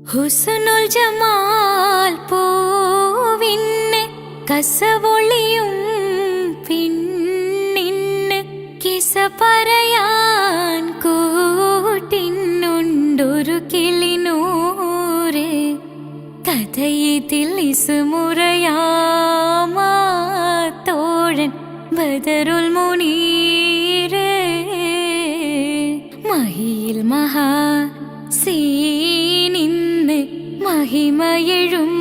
ഹുസ്നുൽ Jamal പൂവിന് കസവൊളിയും പിന്നിന് കിസ പറയാൻ കൂട്ടിനുണ്ടൊരു കിളിനൂറ് കഥയിതിൽ ഇസുമുറയാമാത്തോഴൻ ബദറുൽ മുനീറ് മഹിയിൽ മഹാ സീനിന്ന് മഹിമയെഴും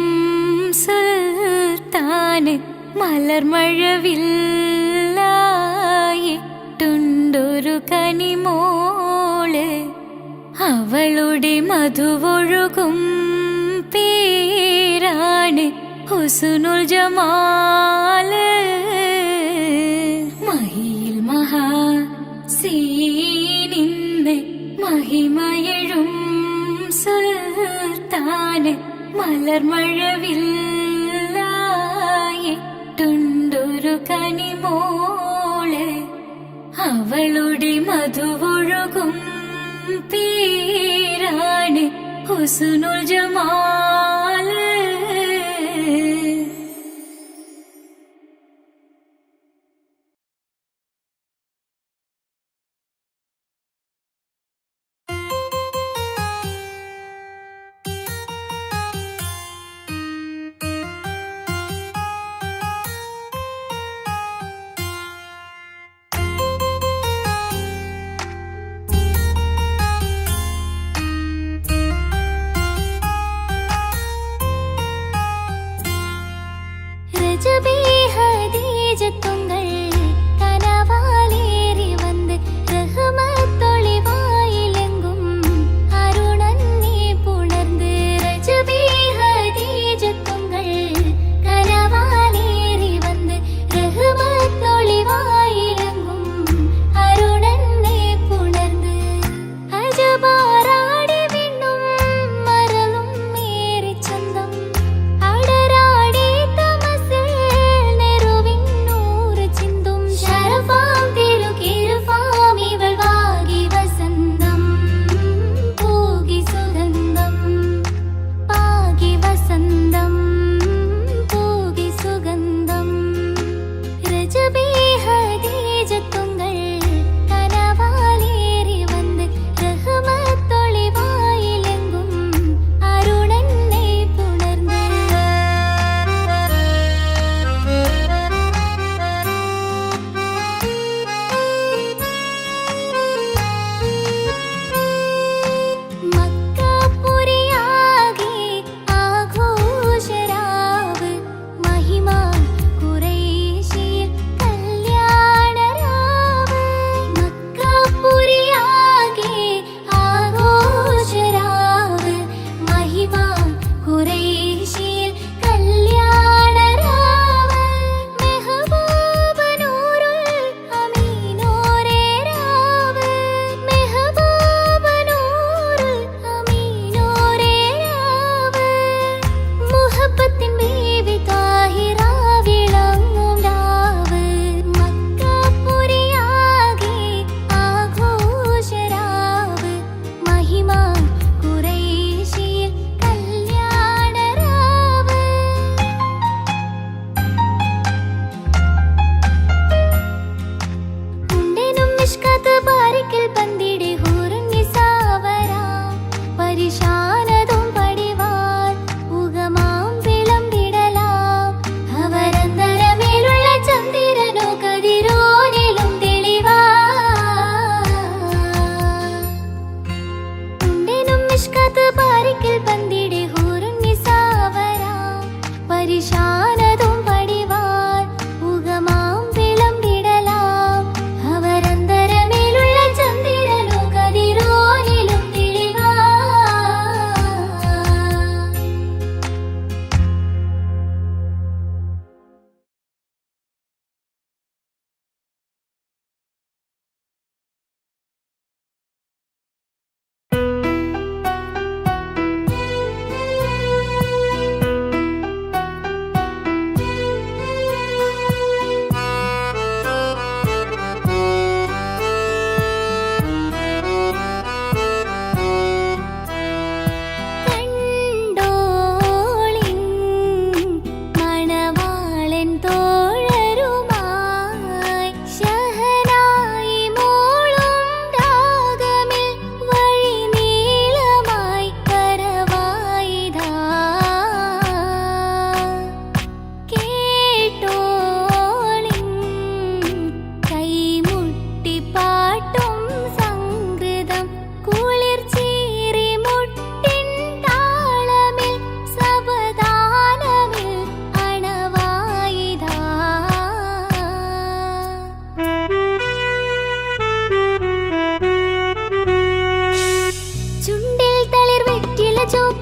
സുൽത്താന് മലർമഴവില്ലായിട്ടുണ്ടൊരു കനിമോള് അവളുടെ മധുവൊഴുകും പേരാണ് ഹുസ്നുൽ ജമാല് മഹിയിൽ മഹാ സീനിന്ന് മഹിമയെഴും സുൽത്താന് മലർമഴവില്ലായിട്ടുണ്ടൊരു കനിമോള് അവളുടെ മധുവൊഴുകും പേരാണ് ഹുസ്നുൽ ജമാല്.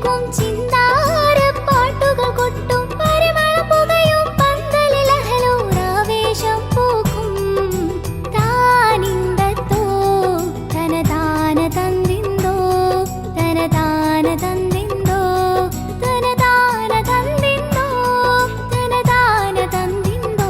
ചോക്കും ചിന്താര പാട്ടുകൾ കൊട്ടും പരിമള പുകയും പന്തലിലഹലൂറാവേശം പൂക്കും താനിന്തത്തോ തനതാന തന്തിന്തോ തനതാന തന്തിന്തോ തനതാന തന്തിന്തോ തനതാന തന്തിന്തോ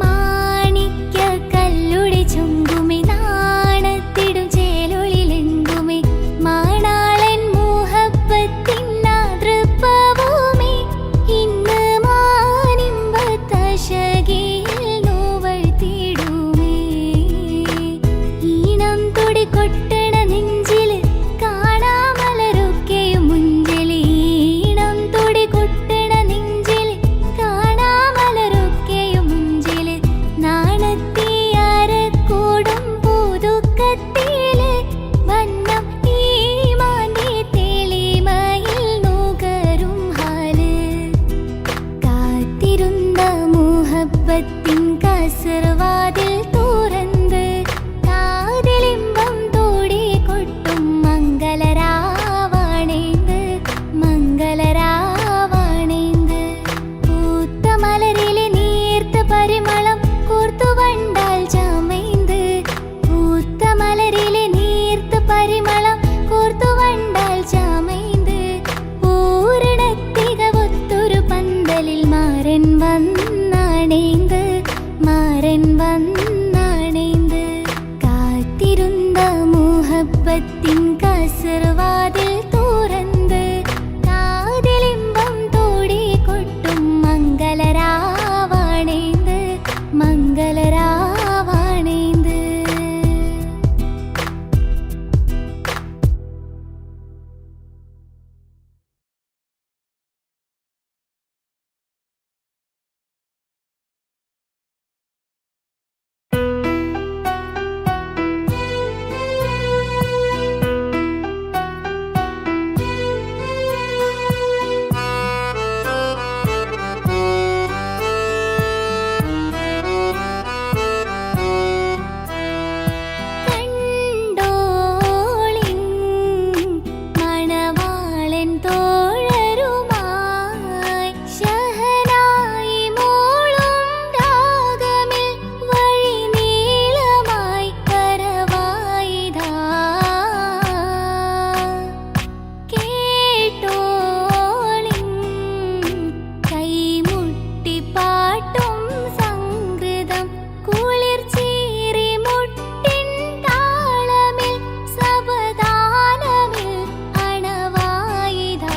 മാണിക്യ കല്ലുടി ചുങ്കുമി നാണത്തിടും ചേലൊളിലെങ്കുമി മാണാളൻ മോഹപ്പത്തിൻ ആതൃപ്പഭൂമി ഇന്ന് മാനിമ്പത്തശകിയിൽ നോവഴ്ത്തിടുമേ ഈണം തുടി കൊട്ടണ നെഞ്ചില് കാണാമലരൊക്കെയും മുഞ്ചില് ഈണം തുടി കൊട്ടണ നെഞ്ചില് കാണാമലരൊക്കെയും മുഞ്ചില് നാണത്തിയാരക്കൂടും പൂതുക്കത്തില് വന്നം ഈ മാന്റെ തെളിമയിൽ നുകരും ഹാല് കാത്തിരുന്ന മുഹബത്തിൻ കസർവാതിൽ തുറന്ന് കാതിലിമ്പം തോടി കൊട്ടും മംഗളരാവാണേന്ത് മംഗളരാവാണേന്ത് പൂത്ത മലരിലെ നീർത്ത പരിമളം കൂർത്തു വണ്ടാൽ ചമൈന്ത് പൂത്ത മലരിലെ നീർത്ത പരിമളം കൂർത്തു വണ്ടാൽ ചമൈന്ത് പൂരണത്തികവൊത്തൊരു പന്തലിൽ മാരൻ വന്നാണേന്ത് മാരൻ വന്നാണേന്ത് കാത്തിരുന്ന മുഹബത്തിൻ കസർവാതിൽ തുറന്ന് കാതിലിമ്പം തോടി കൊട്ടും മംഗളരാവാണേന്ത് മംഗളരാവാണേന്ത് കണ്ടോളിൻ മണവാളൻ തോഴരുമായി ശഹനായി മൂളും രാഗമിൽ വഴി നീളമായി കരവായിതാ കേട്ടോളിൻ കൈമുട്ടി പാട്ടും സംഗൃതം കുളിർ ചീറി മുട്ടിൻ താളമിൽ സവധാനമിൽ അണവായിതാ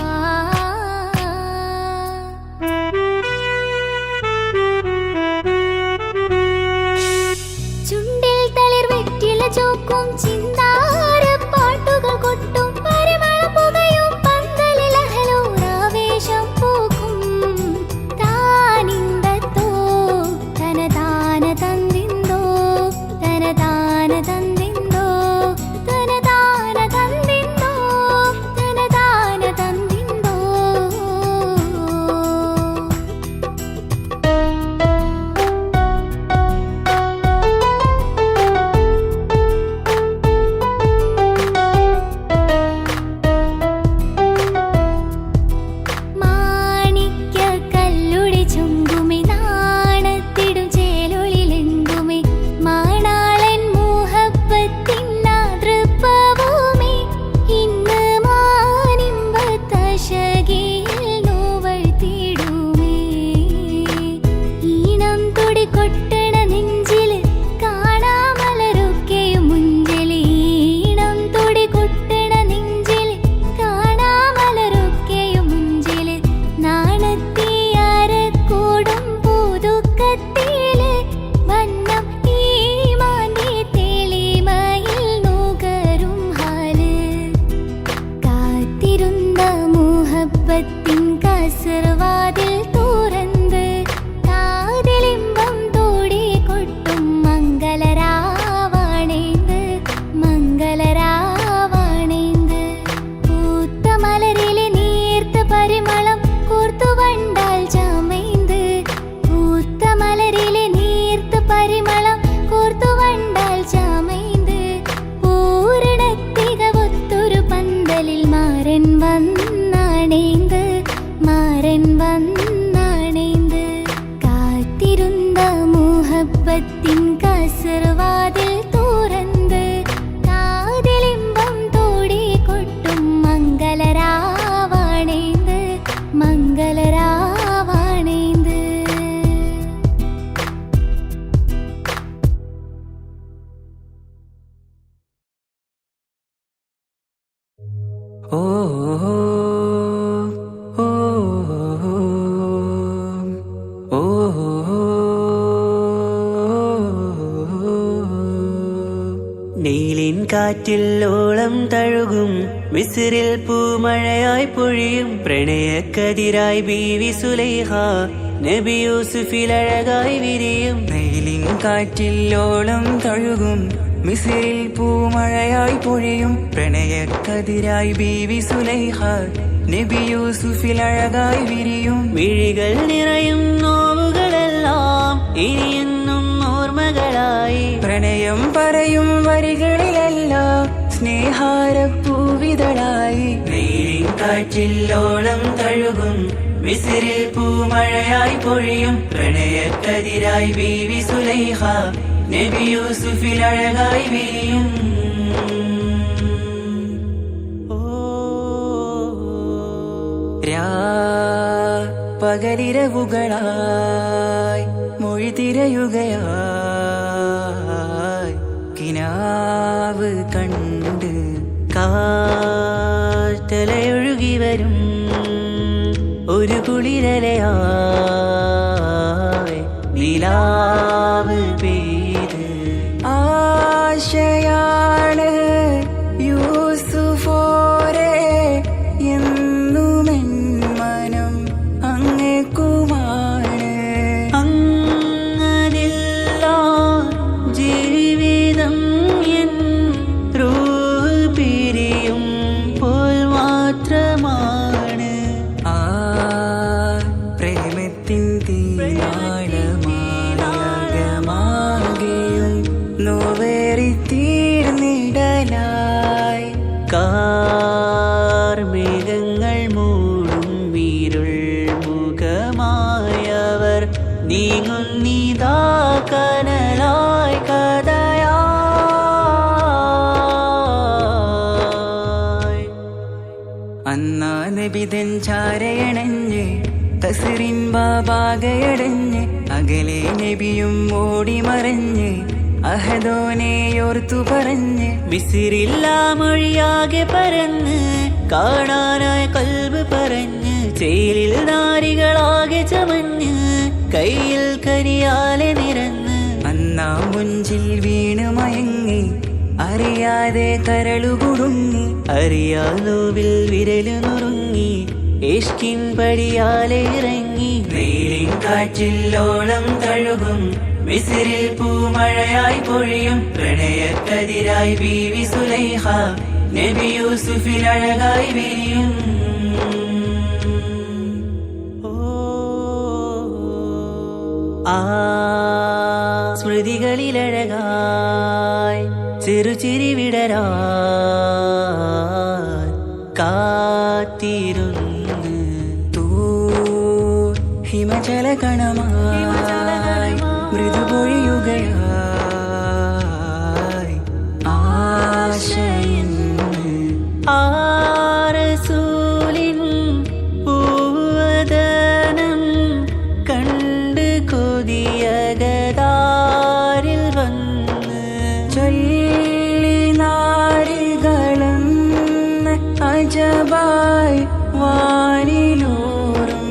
ചുണ്ടിൽ തളിർ വെറ്റില ചോക്കും ചിന്താര പാട്ടുകൾ കൊട്ടും പരിമള പുകയും പന്തലിലഹലൂറാവേശം പൂക്കും താനിന്തത്തോ തനതാന തന്തിന്തോ തനതാന തന്തിന്തോ തനതാന തന്തിന്തോ തനതാന തന്തിന്തോ മാണിക്യ കല്ലുടി ചുങ്കുമി നാണത്തിടും ചേലൊളിലെങ്കുമി മാണാളൻ മോഹപ്പത്തിൻ ആതൃപ്പഭൂമി ഇന്ന് മാനിമ്പത്തശകിയിൽ നോവഴ്ത്തിടുമേ ഈണം തുടി കൊട്ടണ നെഞ്ചില് കാണാമലരൊക്കെയും മുഞ്ചില് ഈണം തുടി കൊട്ടണ നെഞ്ചില് കാണാമലരൊക്കെയും മുഞ്ചില് നാണത്തിയാരക്കൂടും പൂതുക്കത്തില് വന്നം ഈ മാന്റെ തെളിമയിൽ നുകരും ഹാല് കാത്തിരുന്ന മുഹബത്തിൻ കസർവാതിൽ തുറന്ന് കാതിലിമ്പം തോടി കൊട്ടും മംഗളരാവാണേന്ത് മംഗളരാവാണേന്ത് പൂത്ത മലരിലെ നീ വന്നണൈந்து മാരൻ വന്നണൈந்து കാത്തിരുന്ന മുഹബത്തിൻ കസർവാതിൽ തുറന്ന് കാതിലിമ്പം തോടി കൊട്ടും മംഗളരാവണൈந்து മംഗളരാവണൈந்து. ഓ ഓ ഓ നീലിൻ കാറ്റിൽ ഓളം തഴുകും മിസ്രിൽ പൂമഴയായി പൊഴിയും പ്രണയക്കതിരായി ബീവി സുലൈഹ നബി യൂസുഫിൽ അഴകായി വിരിയും. നീലിൻ കാറ്റിൽ ഓളം തഴുകും മിസ്രിൽ പൂമഴയായി പൊഴിയും പ്രണയക്കതിരായി ബീവി സുലൈഹ നബി യൂസുഫിൽ അഴകായി വിരിയും. മിഴികൾ നിറയും നോവുകളെല്ലാം ഇനിയെന്നും ഓർമ്മകളായി പ്രണയം പറയും വരികളിലെല്ലാം സ്നേഹാരപ്പൂവിതളായി. നീലിൻ കാറ്റിൽ ഓളം തഴുകും മിസ്രിൽ പൂമഴയായി പൊഴിയും പ്രണയക്കതിരായി ബീവി സുലൈഹ നബി യൂസുഫിൽ അഴകായി വിരിയും. പകലിരവുകളായി മൊഴി തിരയുകയായി കിനാവ് കണ്ട് കാറ്റലയൊഴുകി വരും ഒരു കുളിരലയായി നിലാവ് പെയ്ത് ആശയാണ് യൂസുഫോരെ എന്നുമെൻ മനം അങ്ങേക്കുമാണ്. അങ്ങനില്ല ജീവിതം എൻ റൂഹ് പിരിയും പോൽ മാത്രമാണ്. ആ പ്രേമത്തിൻ തീരാളമാകെയും നോവേറി തീർന്നിടലായി കാർമേഘങ്ങൾ മൂടും വീരുൾ മുഖമായവർ നീങ്ങുന്നിതാ കനലായി കഥയായി. അന്നാ നബിതൻ ചാരയണഞ്ഞ് തസ്റിൻ ബാബാകയടഞ്ഞ് അകലെ നബിയും ഓടിമറഞ്ഞ് അഹദോനെയോർത്തു പറഞ്ഞ് മിസ്രില്ല മൊഴിയാകെ പരന്ന് കാണാനായ കൽബ് പറഞ്ഞ് ചേലിൽ നാരികളാകെ ചമഞ്ഞ് കയ്യിൽ കരിയാലെ നിരന്ന് അന്നാ മുഞ്ചിൽ വീണ് മയങ്ങി അറിയാതെ കരളുകുടുങ്ങി അറിയാലോവിൽ വിരലു നുറുങ്ങി ഇഷ്കിൻ പടിയാലെ ഇറങ്ങി. നീലിൻ കാറ്റിൽ ഓളം തഴുകും മിസ്രിൽ പൂമഴയായി പൊഴിയും പ്രണയക്കതിരായി ബീവി സുലൈഹ നബി യൂസുഫിൽ അഴകായി വിരിയും. ആ സ്മൃതികളിലഴകായി ചെറുചിരി വിടരാൻ കാത്തിരുന്ന് ഹിമജലകണമായി മൃദുപൊഴിയുകയായി ആശയിൻ ആരസൂലിൻ പൂവദനം കണ്ട് കൊതിയകതാരിൽ വന്ന് ചൊല്ലി നാരികളെന്ന് അജബായി വാനിലൂറും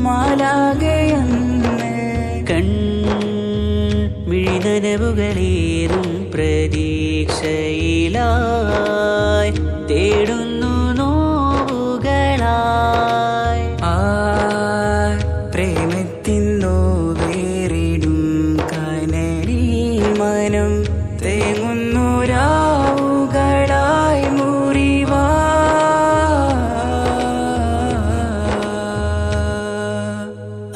മാലാകയെന്ന് കൺമിഴിനനവുകളേറും പ്രതീക്ഷയിലായി തേടുന്നു നോവുകളായി. ആ പ്രേമത്തിൻ നോവേറിടും കനലിൽ മനം തേങ്ങുന്നു രാവുകളായി മുറിവാ.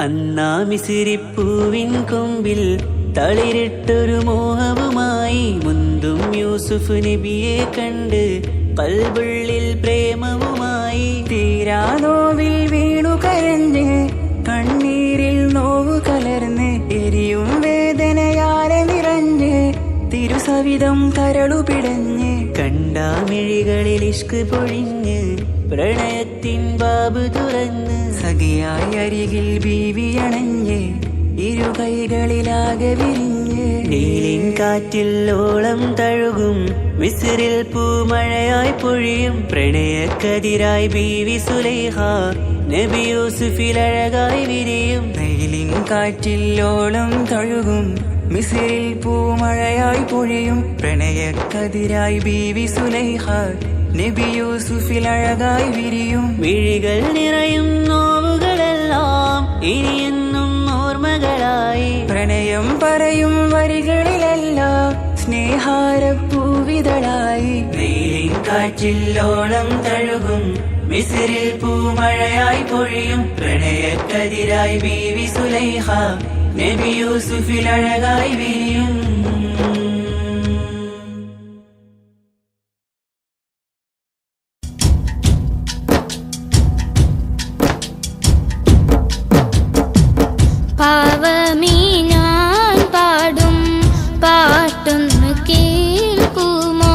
അന്നാ മിസ്രിപ്പൂവിൻ കൊമ്പിൽ തളിരിട്ടൊരു മോഹവുമായി മുന്തും യൂസുഫ് നബിയെ കണ്ട് കൽബുള്ളിൽ പ്രേമവുമായി തീരാനോവിൽ വീണു കരഞ്ഞ് കണ്ണീരിൽ നോവു കലർന്ന് എരിയും വേദനയാലെ നിറഞ്ഞ് തിരുസവിധം കരളുപിടഞ്ഞ് കണ്ടാമിഴികളിൽ ഇഷ്ക് പൊഴിഞ്ഞ് പ്രണയത്തിൻ ബാബ് തുറന്ന് സഖിയായി അരികിൽ ബീവിയണഞ്ഞ് ഇരു കൈകളിലാകെ വിരിഞ്ഞ് നീലിൻ കാറ്റിൽ ഓളം തഴുകും മിസ്രിൽ പൂമഴയായി പൊഴിയും പ്രണയക്കതിരായി ബീവി സുലൈഹ നബി യൂസുഫിൽ അഴകായി വിരിയും നീലിൻ കാറ്റിൽ ഓളം തഴുകും മിസ്രിൽ പൂമഴയായി പൊഴിയും പ്രണയക്കതിരായി ബീവി സുലൈഹ നബി യൂസുഫിൽ അഴകായി വിരിയും മിഴികൾ നിറയും നോവുകളെല്ലാം ഇനിയെന്നും ഓർമ്മകളായി പ്രണയം പറയും വരികളിലെല്ലാം സ്നേഹാരപ്പൂവിതളായി നീലിൻ കാറ്റില്ലോളം തഴുകും മിസ്രിൽ പൂമഴയായി പൊഴിയും പ്രണയക്കതിരായി ബീവി സുലൈഹ നബി യൂസുഫിൽ അഴകായി വിരിയും പാവമീ ഞാൻ പാടും പാട്ടൊന്ന് കേൾക്കുമോ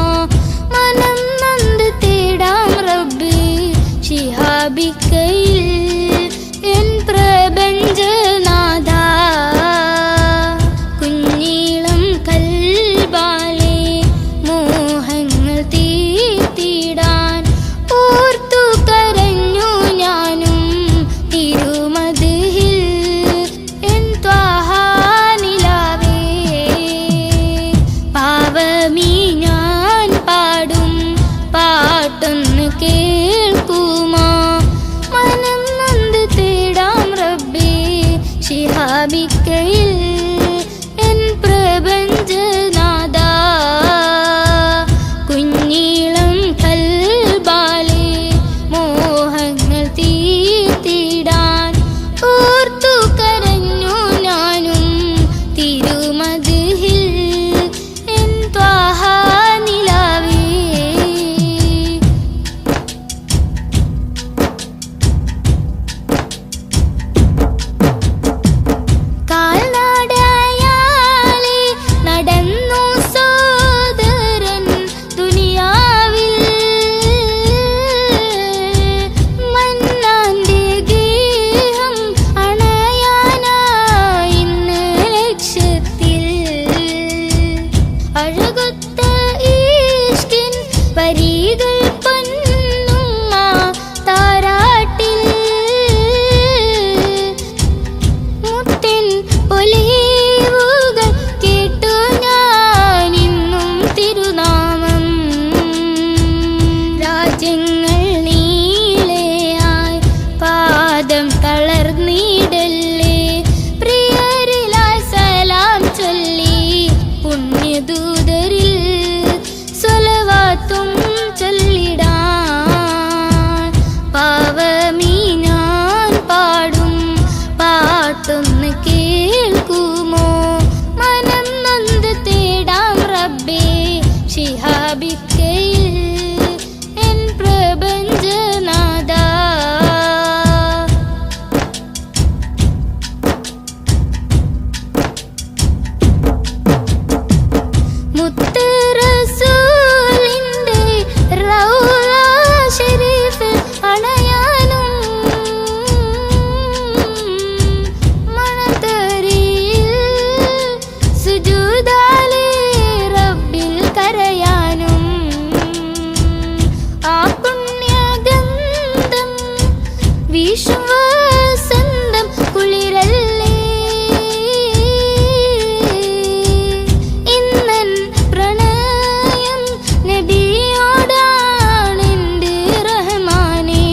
മനം നൊന്ത് തേടാം റബ്ബി ശിഹാബിക്കയിൽ എൻ പ്രപഞ്ചനാഥ കുഞ്ഞീളം കൽബാലെ മോഹങ്ങൾ തീർത്തിടാൻ ഓർത്തു കരഞ്ഞു ഞാനും തിരുമദിഹിൽ പാവമീ ഞാൻ പാടും പാട്ടൊന്ന് കേൾക്കുമോ മനം നൊന്ത് തേടാം റബ്ബി ശിഹാബിക്കയിൽ എൻ പ്രപഞ്ചനാഥ കുഞ്ഞീളം കൽബാലെ മോഹങ്ങൾ തീർത്തിടാൻ ഓർത്തു കരഞ്ഞു ഞാനും തിരുമദിഹിൽ കാൽനടയാലെ നടന്നു സോദരൻ ദുനിയാവിൽ മന്നാന്റെ ഗേഹം അണയാനായി ഇന്ന് ലക്ഷ്യത്തിൽ അഴകൊത്ത ഈഷ്കിൻ വരികൾ പൊന്നുമ്മ താരാട്ടിൽ മുത്തിൻ പൊലിവുകൾ കേട്ടു ഞാൻ ഇന്നും തിരുനാമം രാജ്യങ്ങൾ നീളയായി പാദം തളർന്നിടല്ലേ പ്രിയരിലായി സലാം ചൊല്ലി പുണ്യദൂതരിൽ സ്വലവാത്തും ചൊല്ലിടാൻ പാവമീ ഞാൻ പാടും പാട്ടൊന്ന് കേൾക്കുമോ മനം നൊന്ത് തേടാം റബ്ബേ ശിഹാബിക്കയിൽ എൻ പ്രപഞ്ചനാഥ മുത്ത് റസൂലിന്റെ റൗള ശരീഫിൽ അണയാനും മണത്തരിയിൽ സുജൂദാലെ റബ്ബിൽ കരയാനും ആ പുണ്യഗന്ധം വിശ്വസന്തം കുളിരല്ലേ ഇന്നൻ പ്രണയം നബിയോടാണെന്റെ റഹ്മാനേ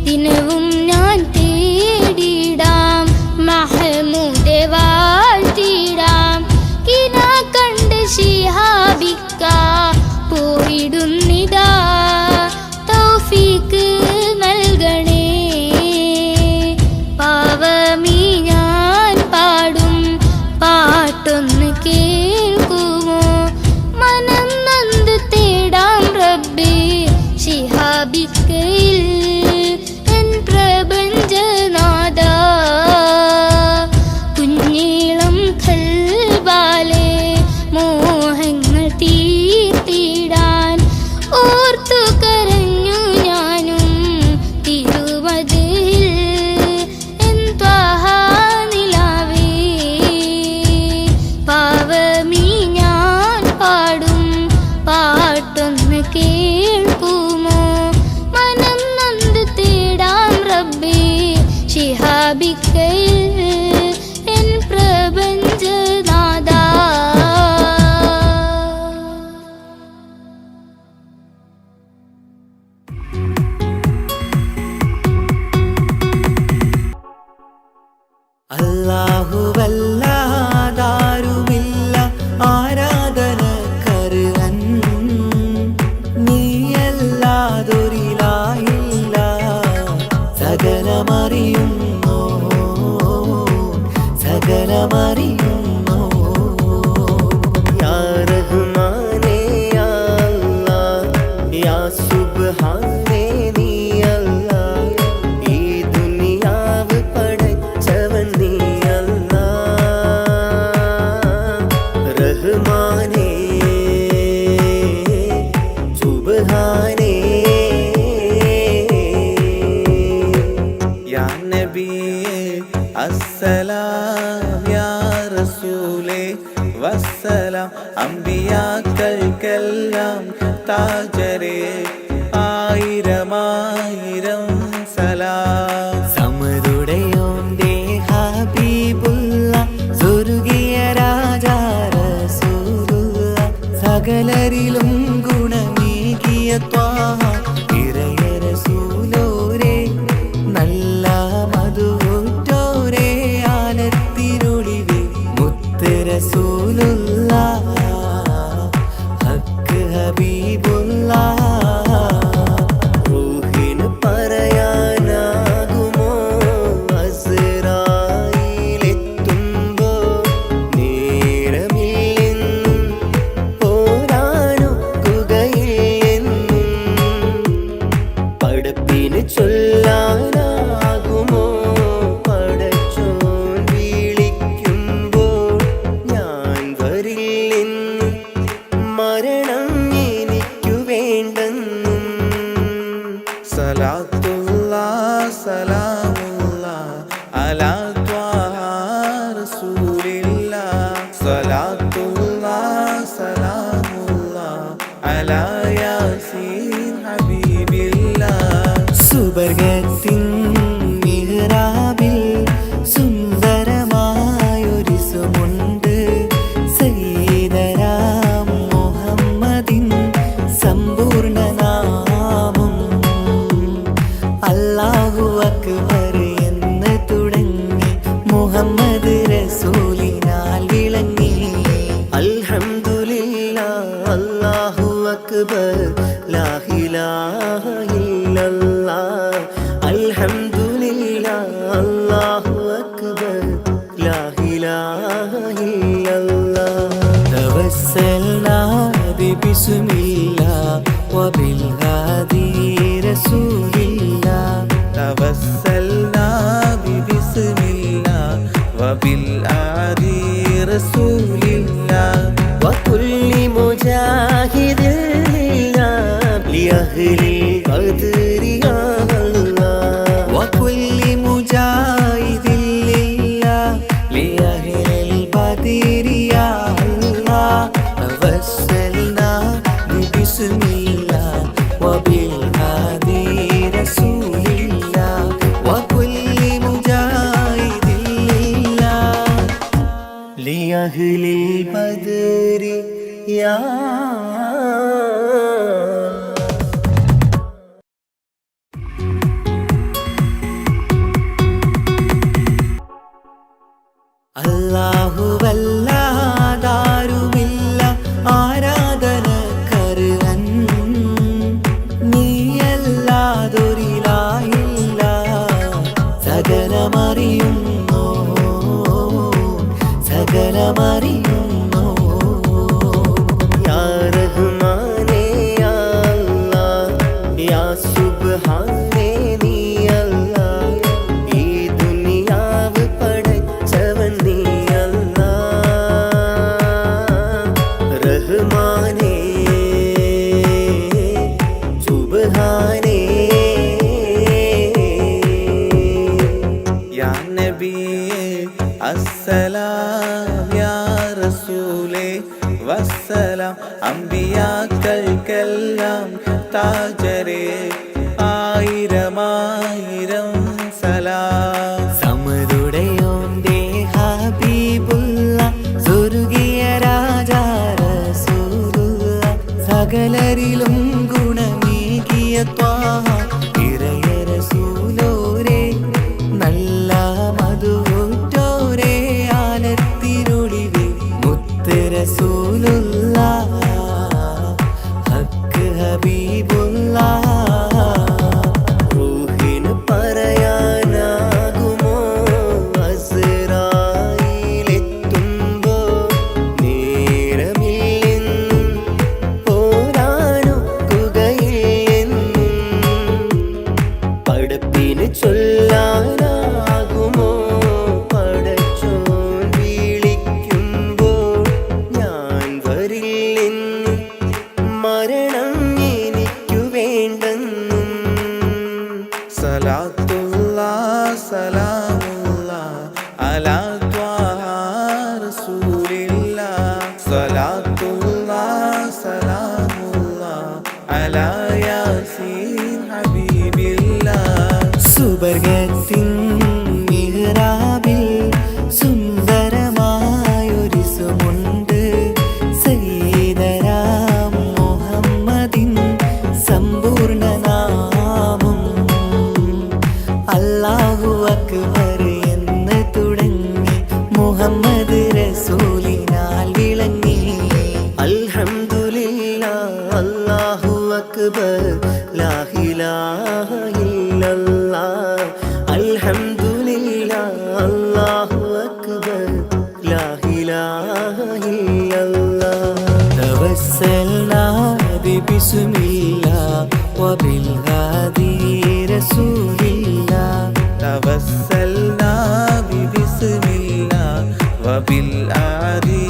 ദിനവും ഞാൻ തേടിടാം മഹമൂദെ വാഴ്ത്തിടാം കിനാ കണ്ട് ശിഹാബിക്ക പോയിടുന്നിതാ തൗഫീക്ക് നൽകണേ ശിഹാബിക്കയിൽ എൻ പ്രപഞ്ചനാഥ കുഞ്ഞീളം കൽബാലെ മോഹങ്ങൾ തീർത്തിടാൻ ഓർത്തു കരഞ്ഞു ഞാനും തിരുവതിൽ എൻ ത്വാഹ നിലാവേ പാവമീ ഞാൻ പാടും പാട്ടൊന്ന് കേൾക്കുമോ മനം നൊന്ത് തേടാം റബ്ബേ ശിഹാബിക്കയിൽ എൻ പ്രപഞ്ചനാഥ അല്ലാഹുവല്ലാതാരുമില്ല ആരാധനക്കർഹൻ നീയല്ലാതൊരിലായില്ല സകലമറിയുന്നോ സകലമറിയുന്നോ യാ റഹ്മാനേ യാ അല്ലാഹ് യാ സുബ്ഹാനേ നീ അല്ലാഹ് ഈ ദുനിയാവ് പടച്ചവൻ നീ അല്ലാഹ് റഹ്മാനേ സുബ്ഹാനേ യാ നബിയേ അസ്സലാം യാ റസൂലേ വസ്സലാം അമ്പിയാക്കൾക്കെല്ലാം താജരേ ആയിരമായിരം സലാം സമരുടയോന്റെ ഹബീബുള്ള സ്വർഗീയ രാജാ റസൂലുള്ള സകലരിലും ഗുണമേകിയ ത്വാഹ ഇറയ റസൂലോരേ നല്ല മധുറ്റോരേ ആലത്തിനൊളിവേ മുത്ത് റസൂലുള്ള ഹക്ക് ഹബീബുള്ള റൂഹിന് പറയാനാകുമോ അസ്റായിലെത്തുമ്പോ നേരമില്ലെന്നും പോരാനൊക്കുകയില്ലെന്നും പടപ്പിന് ചൊല്ലാനാകുമോ പടച്ചോൻ വിളിക്കുമ്പോൾ ഞാൻ വരില്ലെന്നും മരണം എനിക്കു വേണ്ടെന്നും സലാത്തുല്ലാ സലാമുല്ലാ അലാ ത്വാഹ റസൂലില്ലാ സലാത്തുല്ലാ സലാമുല്ലാ അലാ യാസീൻ ഹബീബില്ലാ സുബർഗത്തിൻ മിഹ്റാബിൽ സുന്ദരമായൊരു സുമുണ്ട് സയ്യിദനാം മുഹമ്മദിൻ സമ്പൂർണ്ണ നാമം അല്ലാഹു അക്ബർ എന്ന് തുടങ്ങി മുഹമ്മദ് റസൂലിനാൽ വിളങ്ങി അൽഹംദുലില്ലാ അല്ലാഹു അക്ബർ ലാ ഇലാഹ ഇല്ലല്ലാഹ് അൽഹംദുലില്ലാ അല്ലാഹു അക്ബർ ലാ ഇലാഹ ഇല്ലല്ലാഹ് തവസ്സൽനാ ബിസ്മില്ലാഹ് വബിൽഹാദി റസൂലില്ലാഹ് തവസ്സൽനാ ബിസ്മില്ലാഹ് വബിൽഹാദി റസൂലില്ലാഹ് വകുല്ലി മുജാഹിദിൻ ലില്ലാഹ് ലിഅഹ്ലി ഖദ്രി യാ അല്ലാഹ് വകുല്ലി മുജാഹിദിൻ ലില്ലാഹ് ലിഅഹ്ലിൽ ബദരി യാ അല്ലാഹ് തവസ്സൽനാ ബിസ്മില്ലാഹ് വബിൽഹാദി റസൂലില്ലാഹ് വകുല്ലി മുജാഹിദിൻ ലില്ലാഹ് ലിഅഹ്ലിൽ ബദരി യാ അല്ലാഹുവല്ലാതാരുമില്ല ആരാധനക്കർഹൻ നീയല്ലാതൊരിലായില്ല സകലമറിയുന്നോ സകലമറിയുന്നോ യാ റഹ്മാനേ യാ അല്ലാഹ് യാ സുബ്ഹാനേ സുബ്ഹാനേ നീ അല്ലാഹ്, ഈ ദുനിയാവ് പടച്ചവൻ നീ അല്ലാഹ്. റഹ്മാനേ സുബ്ഹാനേ. യാ നബിയേ അസ്സലാം, യാ റസൂലേ വസ്സലാം. അമ്പിയാക്കൾക്കെല്ലാം താജരേ ആയിരമായിരം സലാം. സമതുടയോന്റെ ഹബീബുള്ള സ്വർഗീയ രാജാ റസൂലുള്ള, സകലരിലും ഗുണമേകിയ ത്വാഹ ഇറയ റസൂലോരേ, നല്ല മധുറ്റോരേ ആലത്തിരുളിവേ മുത്ത് റസൂലുള്ള, ഹക്ക് ഹബീബുള്ള. റൂഹിന് പറയാനാകുമോ അസ്റായീലെത്തുമ്പോ, നേരമില്ലെന്നും പോരാനൊക്കുകയില്ലെന്നും പടപ്പിന് ചൊല്ലാനാകുമോ പടച്ചോൻ വിളിക്കുമ്പോൾ, ഞാൻ വരില്ലെന്ന് മരണം എനിക്കു വേണ്ടെന്നും. സലാത്തുല്ലാഹ് സലാമുല്ലാഹ് അലാ ത്വാഹ റസൂലില്ലാഹ്, സലാത്തുല്ലാഹ് സലാമുല്ലാഹ് അലാ യാസീൻ ഹബീബില്ലാഹ്. സുബർഗത്തിൻ മിഹ്റാബിൽ സുന്ദരമായൊരു സുമുണ്ട്, സയ്യിദനാ മുഹമ്മദിൻ സമ്പൂർണ്ണ നാമം. അല്ലാഹു അക്ബർ എന്ന് തുടങ്ങി മുഹമ്മദ് റസൂലിനാൽ വിളങ്ങി. അൽഹംദുലില്ലാഹ് അല്ലാഹു അക്ബർ ലാ ഇലാഹ ഇല്ലല്ലാഹ്. അൽഹംദുലില്ലാഹ് അല്ലാഹു അക്ബർ ലാ ഇലാഹ ഇല്ലല്ലാഹ്. തവസ്സൽനാ ബിസ്മില്ലാഹ് വബിൽ ഹാദി റസൂലില്ലാഹ്, തവസ്സൽനാ ബിസ്മില്ലാഹ് വബിൽ ഹാദി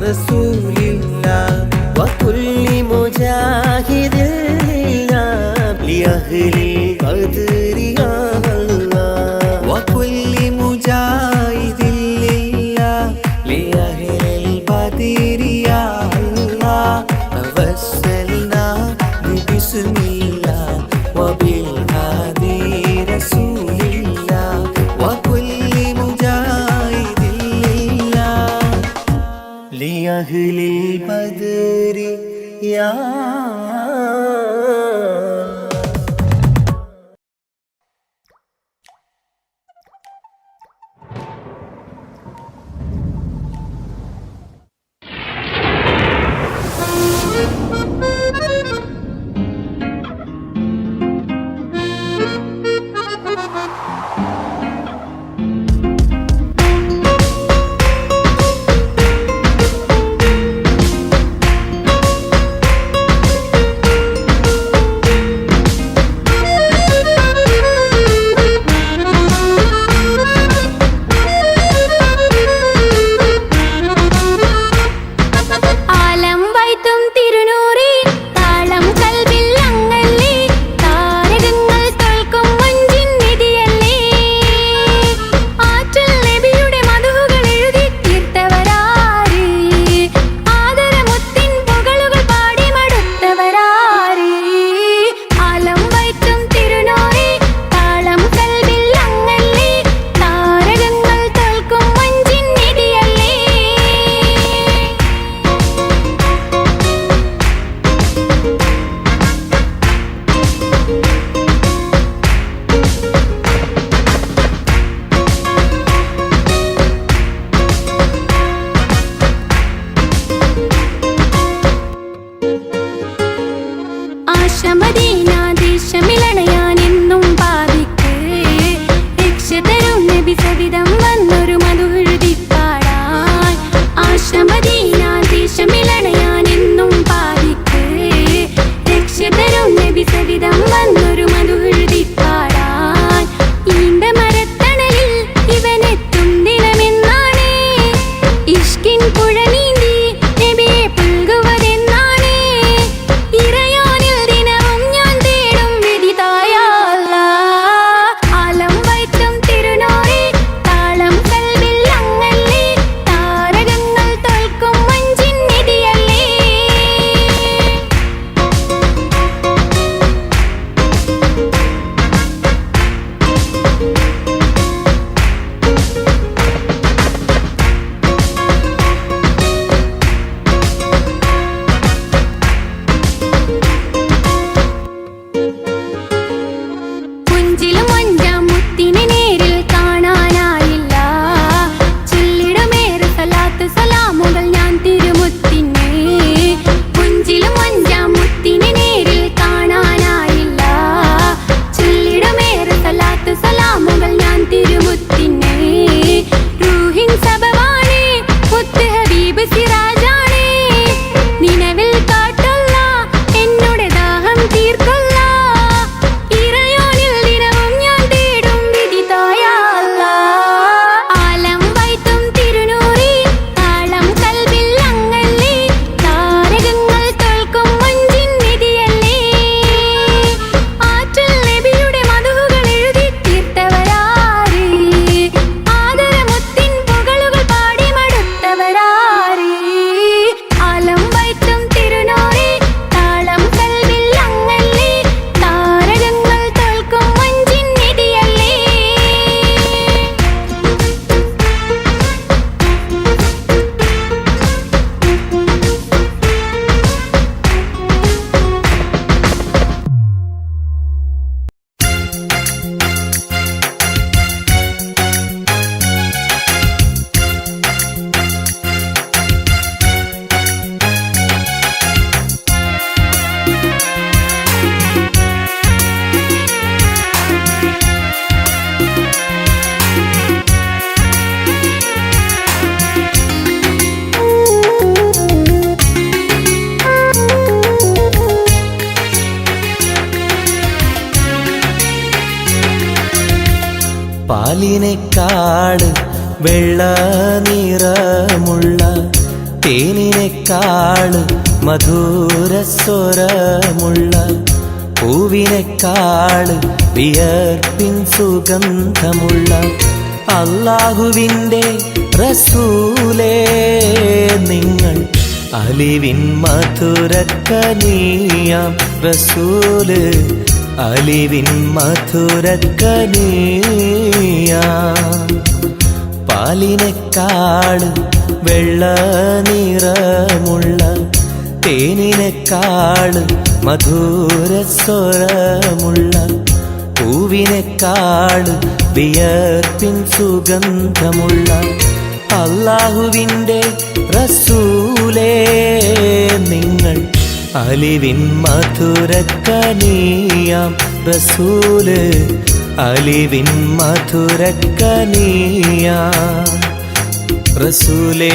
റസൂലില്ലാഹ്. വകുല്ലി മുജാഹിദിൻ ലില്ലാഹ് ലിഅഹ്ലിൽ ഖദ്രി യാ അല്ലാഹ്. വകുല്ലി മുജാഹിദിൻ ലില്ലാഹ് ലിഅഹ്ലിൽ ഖദ്രി യാ അല്ലാഹ്. തവസ്സൽനാ ബിസ്മില്ലാഹ് വബിൽ ഹാദി റസൂലില്ലാഹ്. വകുല്ലി മുജാഹിദിൻ ലില്ലാഹ് ലിഅഹ്ലിൽ ഖദ്രി യാ. പാലിനേക്കാള് വെള്ള നിറമുള്ള തേനിനേക്കാള് മധുരസ്വരമുള്ള പൂവിനേക്കാള് വിയർപ്പിൻ സുഗന്ധമുള്ള അല്ലാഹുവിൻ്റെ റസൂലേ നിങ്ങൾ അലിവിൻ മധുരക്കനിയാം റസൂല് അലിവിൻ മധുരക്കനിയാം പാലിനേക്കാള് വെള്ള നിറമുള്ള തേനിനേക്കാള് മധുരസ്വരമുള്ള പൂവിനേക്കാള് വിയർപ്പിൻ സുഗന്ധമുള്ള അല്ലാഹുവിൻ്റെ റസൂലേ നിങ്ങൾ അലിവിൻ മധുരക്കനിയാം റസൂല് അലിവിൻ മധുരക്കനിയാം റസൂലേ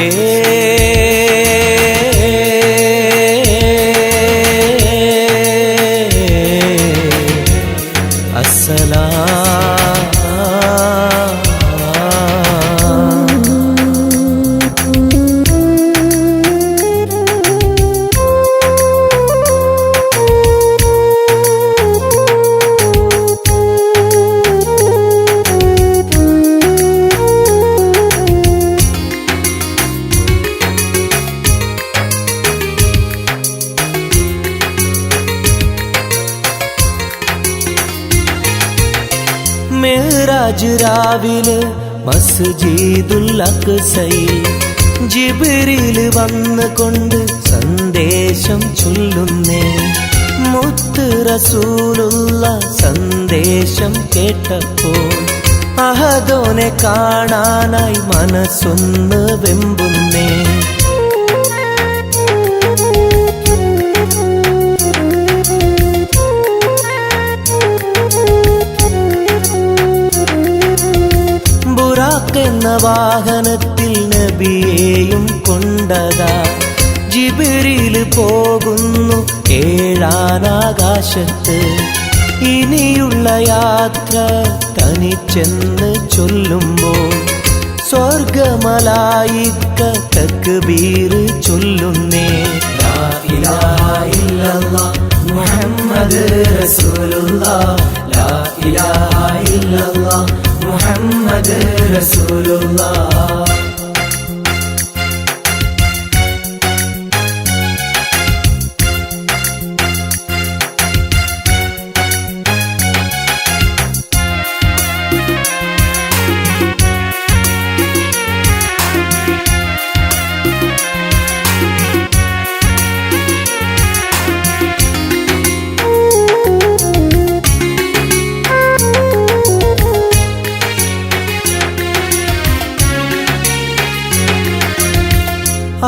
മെഹ്റാജ് രാവിലെ മസ്ജിദുൽ അഖ്സയിൽ ജിബ്രീൽ വന്നുകൊണ്ട് സന്ദേശം ചൊല്ലുന്നേ മുത്ത് റസൂലുള്ള സന്ദേശം കേട്ടപ്പോൾ അഹദോനെ കാണാനായി മനസ്സൊന്ന് വെമ്പുന്നേ എന്ന വാഹനത്തിൽ നബിയെയും കൊണ്ടതാ ജിബ്രീൽ പോകുന്നു ഏഴാനാകാശത്ത് ഇനിയുള്ള യാത്ര തനിച്ചെന്ന് ചൊല്ലുമ്പോൾ സ്വർഗമലായിക്ക തക്ബീർ ചൊല്ലുന്നേ ലാ ഇലാഹ ഇല്ലല്ലാഹ് മുഹമ്മദ് റസൂലുള്ളാഹ് ലാ ഇലാഹ ഇല്ലല്ലാഹ് മുഹമ്മദ് റസൂലുള്ളാഹ്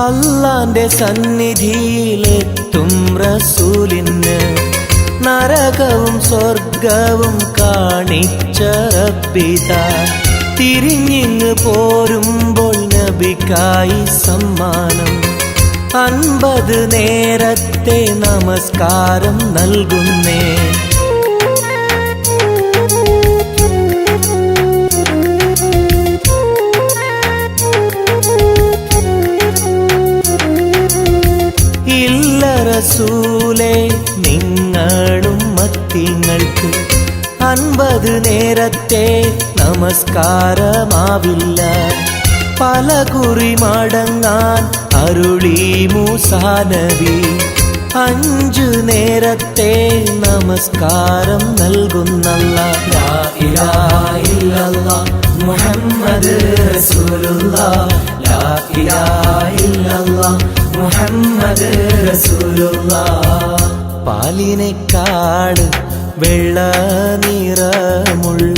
അല്ലാന്റെ സന്നിധിയിലെത്തും റസൂലിന് നരകവും സ്വർഗവും കാണിച്ച റബ്ബിതാ തിരിഞ്ഞിങ്ങ് പോരുമ്പോൾ നബിക്കായി സമ്മാനം 50 നേരത്തെ നമസ്കാരം നൽകുന്നേ റസൂലേ നിങ്ങളും മത്തിങ്ങൾക്ക് 50 നേരത്തെ നമസ്കാരമാവില്ല പല കുറി മടങ്ങാൻ അരുളി മൂസാ നബി 5 നേരത്തെ നമസ്കാരം നൽകുന്നല്ലാഹ് ലാ ഇലാഹ ഇല്ലല്ലാഹ് മുഹമ്മദ് റസൂലുള്ളാഹ് ലാ ഇലാഹ ഇല്ലല്ലാഹ് മുഹമ്മദ് റസൂലുള്ളാഹ് പാലിനേക്കാള് വെള്ള നിറമുള്ള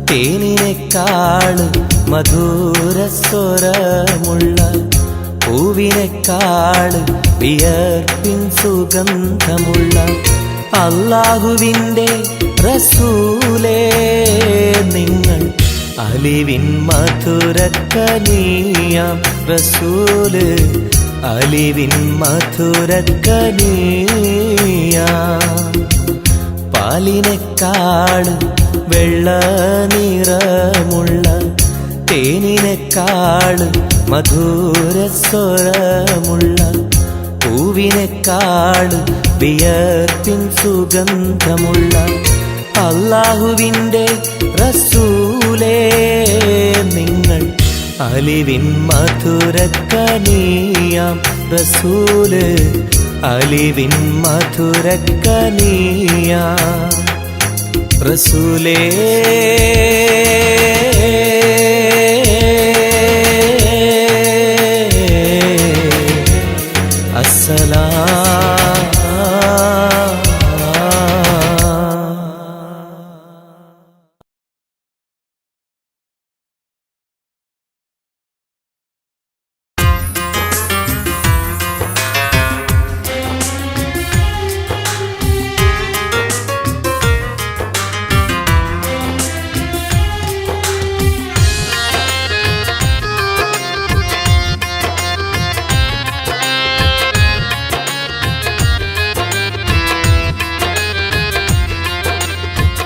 തേനിനേക്കാള് മധുരസ്വരമുള്ള പൂവിനേക്കാള് വിയർപ്പിൻ സുഗന്ധമുള്ള അല്ലാഹുവിൻ്റെ റസൂലേ നിങ്ങൾ അലിവിൻ മധുരക്കനിയാം റസൂല് അലിവിൻ മധുരക്കനിയാം പാലിനേക്കാള് വെള്ള നിറമുള്ള തേനിനെക്കാള് മധുരസ്വരമുള്ള പൂവിനെക്കാള് വിയർപ്പിൻ സുഗന്ധമുള്ള അല്ലാഹുവിൻ്റെ റസൂലേ നിങ്ങൾ അലിവിൻ മധുരക്കനിയാം റസൂല് അലിവിൻ മധുരക്കനിയാം റസൂലേ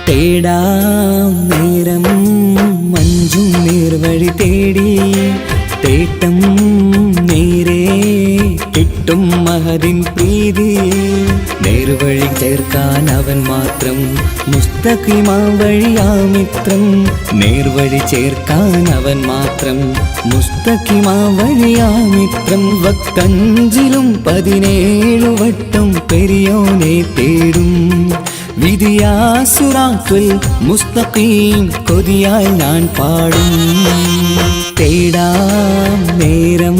തേടാം നേരം മഞ്ചും നേർവഴി തേടി തേട്ടം നേരെ കിട്ടും മഹദിൻ പ്രീതി നേർവഴി ചേർക്കാൻ അവൻ മാത്രം മുസ്തഖിമാ വഴിയാ മിത്രം നേർവഴി ചേർക്കാൻ അവൻ മാത്രം മുസ്തഖിമാ വഴിയാ മിത്രം വക്തഞ്ചിലും 17 വട്ടം പെരിയോനെ തേടും വിധിയാ സിറാത്തുൽ മുസ്തഖീം കൊതിയാൽ ഞാൻ പാടും തേടാം നേരം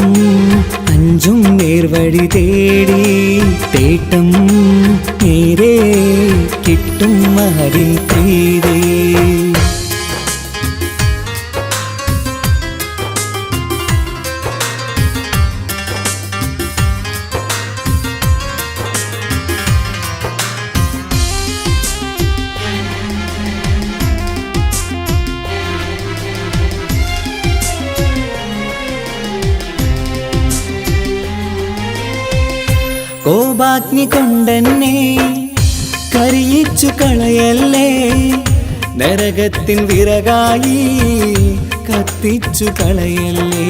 അഞ്ചും നേർവഴി തേടി തേട്ടം നേരെ കിട്ടും മഹദിൻ പ്രീതി കോപാഗ്നി കൊണ്ടെന്നെ കരിയിച്ചു കളയല്ലേ നരകത്തിൻ വിറകായി കത്തിച്ചു കളയല്ലേ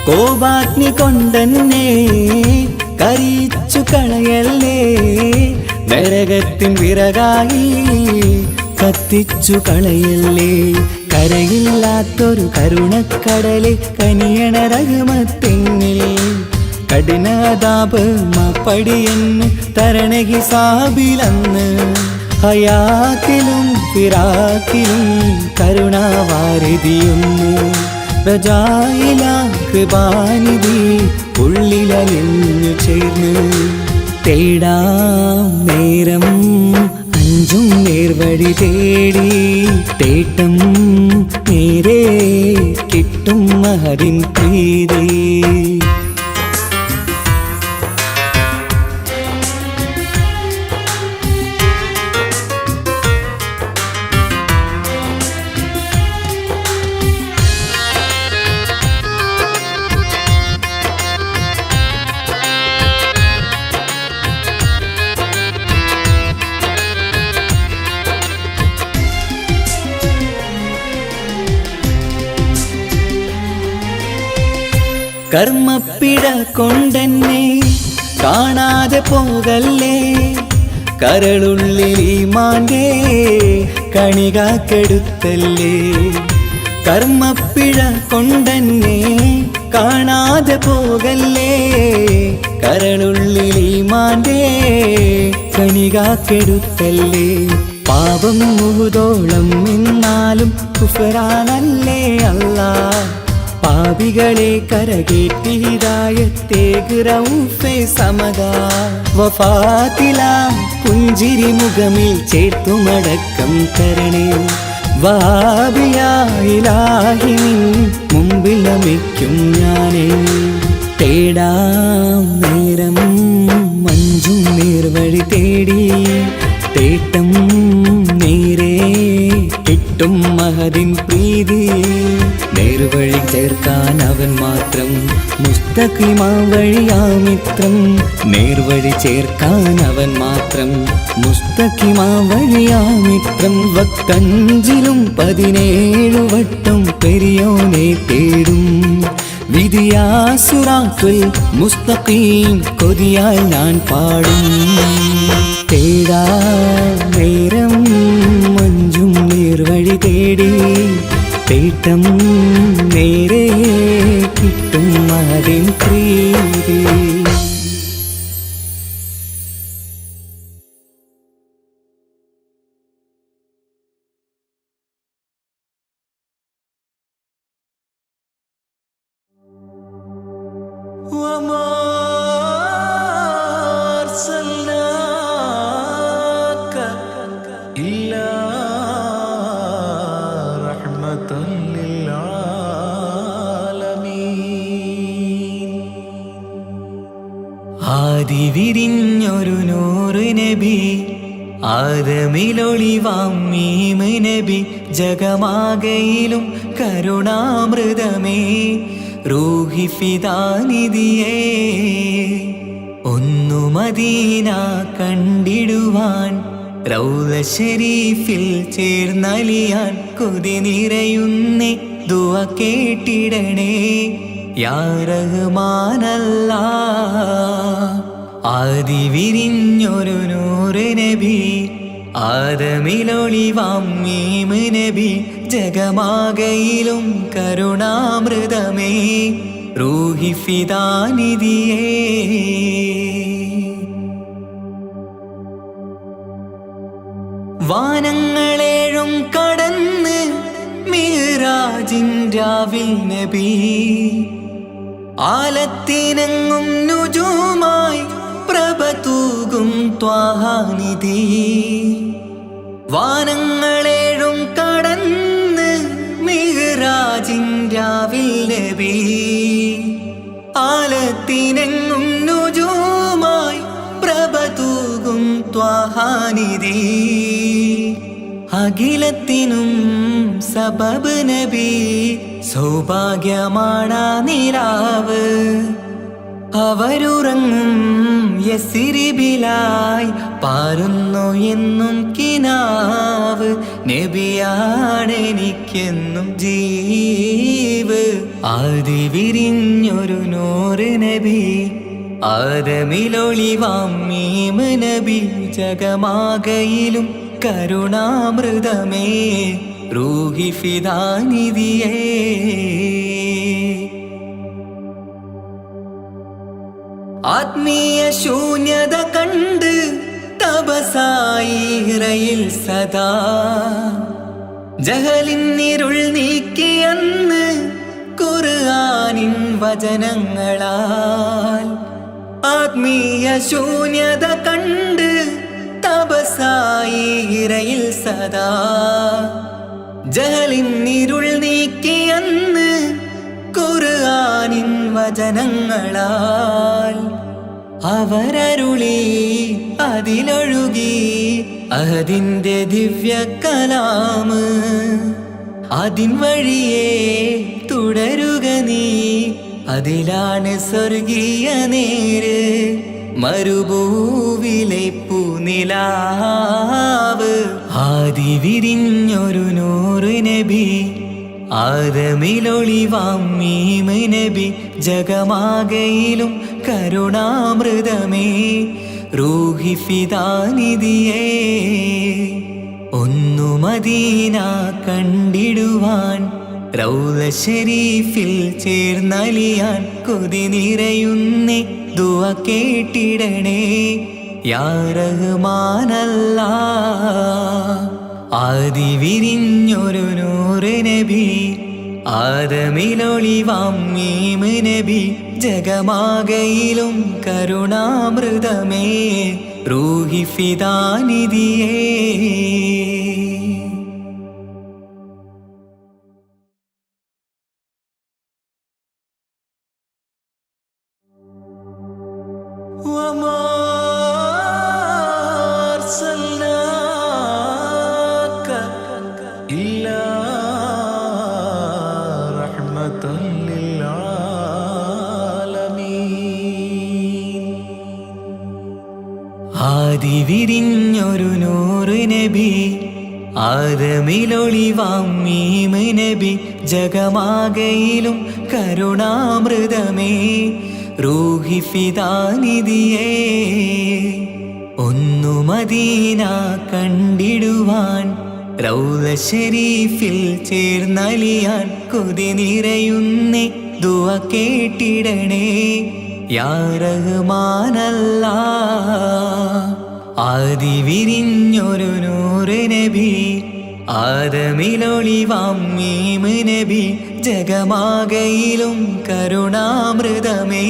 കോപാഗ്നി കൊണ്ടെന്നെ കരിയിച്ചു കളയല്ലേ നരകത്തിൻ വിറകായി കത്തിച്ചു കളയല്ലേ കരയില്ലാത്തൊരു കരുണക്കടലെ കനിയണ റഹ്മത്തിന്നിൽ കഠിനതാപ് മപ്പടിയെന്ന് തരണ ഹിസാബിലന്ന് ഹയാത്തിലും ഫിറാക്കിലും കരുണാവാരിതിയൊന്ന് പ്രജായില കൃപാനിധി ഉള്ളിലലിഞ്ഞു ചേർന്ന് തേടാം നേരം അഞ്ചും നേർവഴി തേടി തേട്ടം നേരെ കിട്ടും മഹദിൻ പ്രീതി കർമ്മപ്പിട കൊണ്ടെന്നെ കാണാതെ പോകല്ലേ കരളുള്ളിൽ ഈമാന്റെ കണികാക്കെടുത്തല്ലേ കർമ്മപ്പിഴ കൊണ്ടെന്നെ കാണാതെ പോകല്ലേ കരളുള്ളിൽ ഈമാന്റെ കണികാക്കെടുത്തല്ലേ പാപം മുഹുദോളം എന്നാലും കുഫറാനല്ലേ അല്ലാ പാപികളെ കരകേറ്റി ഹിദായത്തേക് റഊഫേ സമദാ വഫാത്തിലാം പുഞ്ചിരി മുഖമിൽ ചേർത്തുമടക്കം തരണേ വഹാബിയായിലാഹി നിൻ മുമ്പിൽ നമിക്കും ഞാനേ തേടാം നേരം മഞ്ചും നേർവഴി തേടി തേട്ടം നേരെ കിട്ടും മഹദിൻ പ്രീതി നേർവഴി ചേർക്കാൻ അവൻ അവൻ മാത്രം മുസ്തഖിമാ വഴിയാമിത്രം നേർവഴി ചേർക്കാൻ അവൻ മാത്രം മുസ്തഖിമാ വഴിയാമിത്രം വക്കഞ്ചിലും 17 വട്ടം പെരിയോനെ തേടും വിധിയാസുറാത്തുൽ മുസ്തഖീം കൊതിയാൽ ഞാൻ പാടും തേടാ നേരം മഞ്ചും നേർവഴി തേടി തേട്ടം നേരെ കിട്ടും അതിൻ പ്രീതി وما أرسلناك إلا رحمة للعالمين ആദി വിരിഞ്ഞൊരു നൂറ് നബി ആദമിലൊളിവാം മീമ് നബി ജഗമാകയിലും കരുണാമൃതമേ റൂഹി ഫിദാനിധിയേ ഒന്നു മദീന കണ്ടിടുവാൻ റൗള ശരീഫിൽ ചേർന്നലിയാൻ കൊതി നിറയുന്നേ ദുആ കേട്ടിടണേ യാ റഹ്മാനല്ലാ ആദി വിരിഞ്ഞൊരു നൂറ് നബി ആദമിലൊളിവാം മീമ് നബി ജഗമാകയിലും കരുണാമൃതമേ റൂഹി ഫിദാനിധിയേ വാനങ്ങളേഴും കടന്ന് മിഅ്റാജിൻ രാവിൽ നബി ആലത്തിനെങ്ങും നുജൂമായി പ്രഭ തൂകും ത്വാഹാനിധി വാനങ്ങളേഴും കടന്ന് മിഅ്റാജിൻ രാവിൽ നബി ആലത്തിനെങ്ങും നുജൂമായി പ്രഭ തൂകും ത്വാഹാനിധി അഖിലത്തിനും സബബ് നബി സൗഭാഗ്യമാണാ നിലാവ് അവരുറങ്ങും യസിരിബിലായി പാരുന്നു എന്നും കിനാവ് നബിയാണെനിക്കെന്നും ജീവ് ആദി വിരിഞ്ഞൊരു നൂറ് നബി ആദമിലൊളിവാം മീമ് നബി ജഗമാകയിലും കരുണാമൃതമേ റൂഹി ഫിദാനിധിയേ ആത്മീയ ശൂന്യത കണ്ട് തപസായി ഇറയിൽ സദാ ജഹലിന്നിരുൾ നീക്കിയന്ന് ഖുർആനിൻ വചനങ്ങളാൽ ആത്മീയ ശൂന്യത കണ്ട് തപസായി ഇറയിൽ സദാ ജഹലിന്നിരുൾ നീക്കിയന്ന് ഖുർആനിൻ വചനങ്ങളാൽ അവരരുളി അതിലൊഴുകി അതിന്റെ ദിവ്യ കലാമ് അതിൻ വഴിയേ തുടരുക നീ അതിലാണ് സ്വർഗീയ നേര് മരുഭൂവിലെ പൂനിലാവ് ആദി വിരിഞ്ഞൊരു നൂറ് നബി ആദമിലൊളിവാം മീമ് നബി ജഗമാകയിലും കരുണാമൃതമേ റൂഹി ഫിദാനിധിയേ ഒന്നു മദീന കണ്ടിടുവാൻ റൗള ശരീഫിൽ ചേർന്നലിയാൻ കൊതി നിറയുന്നേ ദുആ കേട്ടിടണേ യാ റഹ്മാനല്ലാ ആദി വിരിഞ്ഞൊരു നൂറ് നബി ആദമിലൊളിവാം മീമ് നബി ജഗമാകയിലും കരുണാമൃതമേ റൂഹി ഫിദാനിധിയേ وما أرسلناك إلا رحمة للعالمين ആദമിലൊളിവാം മീമ് നബി ജഗമാകയിലും കരുണാമൃതമേ റൂഹി ഫിദാനിധിയേ ഒന്നു മദീന കണ്ടിടുവാൻ റൗള ശരീഫിൽ ചേർന്നലിയാൻ കൊതി നിറയുന്നേ ദുആ കേട്ടിടണേ യാ റഹ്മാനല്ലാ ആദി വിരിഞ്ഞൊരു നൂറ് നബി ആദമിലൊളിവാം മീമ് നബി ജഗമാകയിലും കരുണാമൃതമേ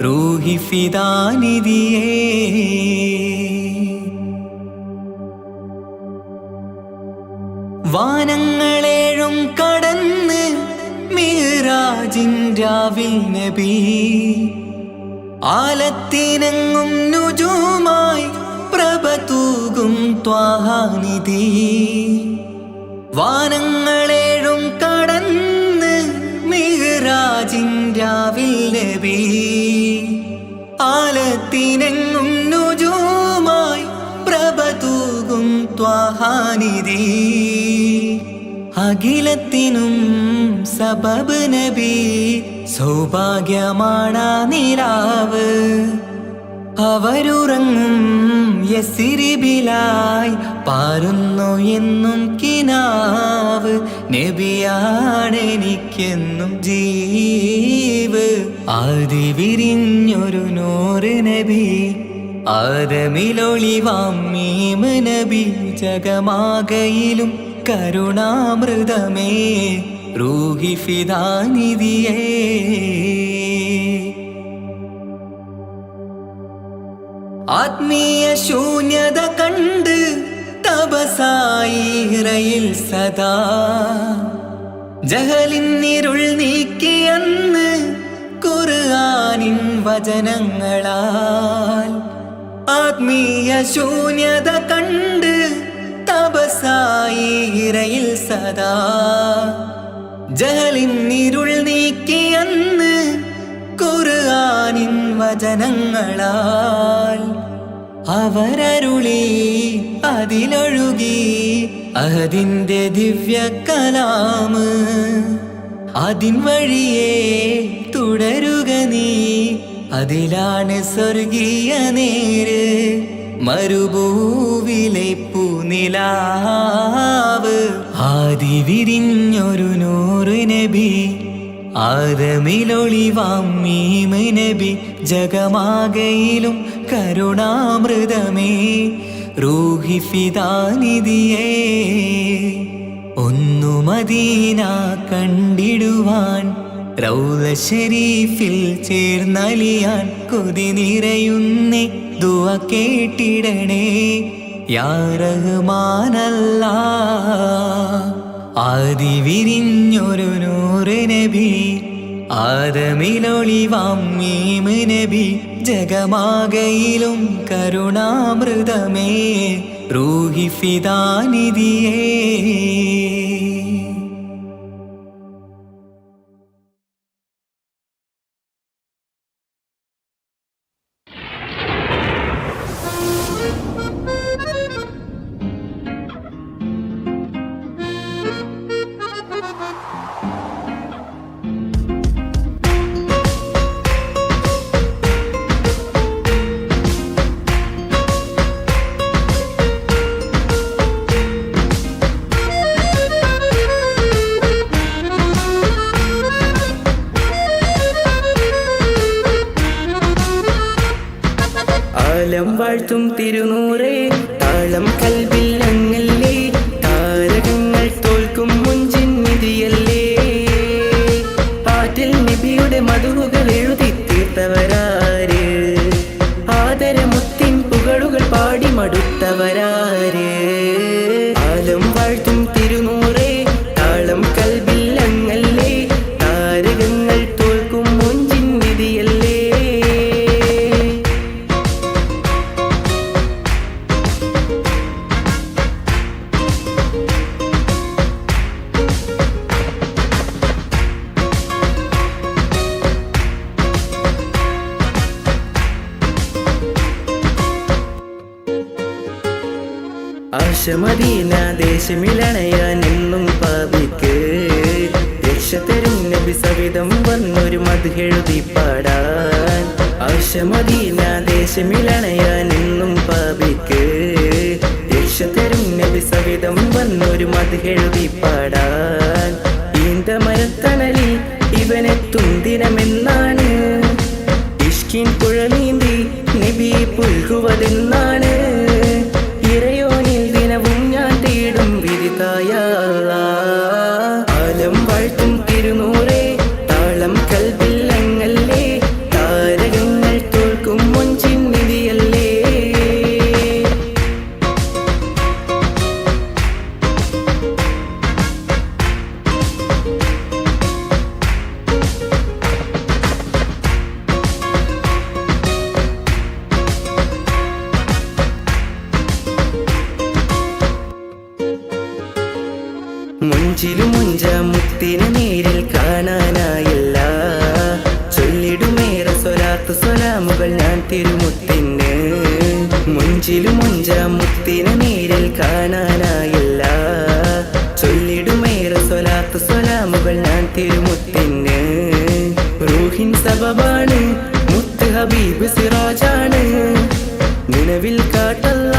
റൂഹി ഫിദാനിധിയേ വാനങ്ങളേഴും കടന്ന് മിഹ്റാജിൻ രാവിൽ നബി ആലത്തിനെങ്ങും നുജൂമായി പ്രഭ തൂകും ത്വാഹാനിധി വാനങ്ങളേഴും കടന്ന് മിഹ്റാജിൻ രാവിൽ നബി ആലത്തിനെങ്ങും നുജൂമായി പ്രഭ തൂകും ത്വാഹാനിധി അഖിലത്തിനും സബബ് നബി സൗഭാഗ്യമാണാ നിലാവ് അവരുറങ്ങും യസിരിബിലായി പാരുന്നു എന്നും കിനാവ് നബിയാണെനിക്കെന്നും ജീവ് ആദി വിരിഞ്ഞൊരു നൂറ് നബി ആദമിലൊളിവാം മീമ് നബി ജഗമാകയിലും കരുണാമൃതമേ റൂഹി ഫിദാനിധിയേ ആത്മീയ ശൂന്യത കണ്ട് തപസായി ഇറയിൽ സദാ ജഹലിന്നിരുൾ നീക്കിയെന്ന് ഖുർആനിൻ വചനങ്ങളാൽ ആത്മീയ ശൂന്യത കണ്ട് തപസായി ഇറയിൽ സദാ ജഹലിന്നിരുൾ നീക്കിയെന്ന് ഖുർആനിൻ വചനങ്ങളാൽ അവരരുളി അതിലൊഴുകി അതിൻ്റെ ദിവ്യ കലാമ് അതിൻ വഴിയേ തുടരുക നീ അതിലാണ് സ്വർഗീയ നേര് മരുഭൂവിലെ പൂനിലാവ് ആദി വിരിഞ്ഞൊരു നൂറ് നബി ആദമിലൊളിവാം മീമ് നബി ജഗമാകയിലും കരുണാമൃതമേ റൂഹി ഫിദാനിധിയേ ഒന്നു മദീന കണ്ടിടുവാൻ റൗള ശരീഫിൽ ചേർന്നലിയാൻ കൊതി നിറയുന്നേ ദുആ കേട്ടിടണേ യാ റഹ്മാനല്ലാ ആദി വിരിഞ്ഞൊരു നൂറ് നബി ആദമിലൊളിവാം മീമ് നബി ജഗമാകയിലും കരുണാമൃതമേ റൂഹി ഫിദാനിധിയേ ആലം വാഴ്ത്തും തിരുനൂറേ താളം കൽവിൽ അങ്ങല്ലേ താരകങ്ങൾ തോൽക്കും മുഞ്ചിൻ നിധിയല്ലേ പാറ്റിൽ നബിയുടെ മധുവുകൾ എഴുതി തീർത്തവരാര് ആദരമുത്തിൻ പുകളുകൾ പാടി മടുത്തവരാര് ആലം വാഴ്ത്തും തിരുനൂറേ താളം കൽവിൽ അങ്ങല്ലേ താരകങ്ങൾ തോൽക്കും മുഞ്ചിൻ നിധിയല്ലേ ആശമദീന ദേശമിലണയാൻ എന്നും പാപിക്ക് രക്ഷ തരും നബി സവിധം വന്നൊരു മദ്ഹെഴുതി പാടാൻ ആശ മദീന ദേശമിലണയാൻ എന്നും പാപിക്ക് രക്ഷ തരും നബി സവിധം വന്നൊരു മദ്ഹെഴുതി പാടാൻ ഈന്ത മരത്തണലിൽ ഇവനെത്തും ദിനമെന്നാണ് ഇഷ്കിൻ പുഴ നീന്തി നബി പുൽകുവതെന്നാണ് ഇറയോനിൽ ദിനവും ഞാൻ തേടും വിരിതായ ആലം വാഴ്ത്തും തിരുനൂറേ താളം കൽബില്ലങ്ങല്ലേ താരകങ്ങൾ തോൽക്കും മൊഞ്ചിൻ നിധിയല്ലേ മുഞ്ചിലും മുഞ്ച മുത്തിനെ നേരിൽ കാണാനായില്ല ചൊല്ലിടുമേറെ സ്വലാത്ത് സ്വലാമുകൾ ഞാൻ തിരുമുത്തിന് മുഞ്ചിലും മുഞ്ച മുത്തിനെ നേരിൽ കാണാനായില്ല ചൊല്ലിടുമേറെ സ്വലാത്ത് സ്വലാമുകൾ ഞാൻ തിരുമുത്തിന് റൂഹിൻ സബബാണ് മുത്ത് ഹബീബ് സിറാജാണ് നിലവിൽ കാട്ടല്ല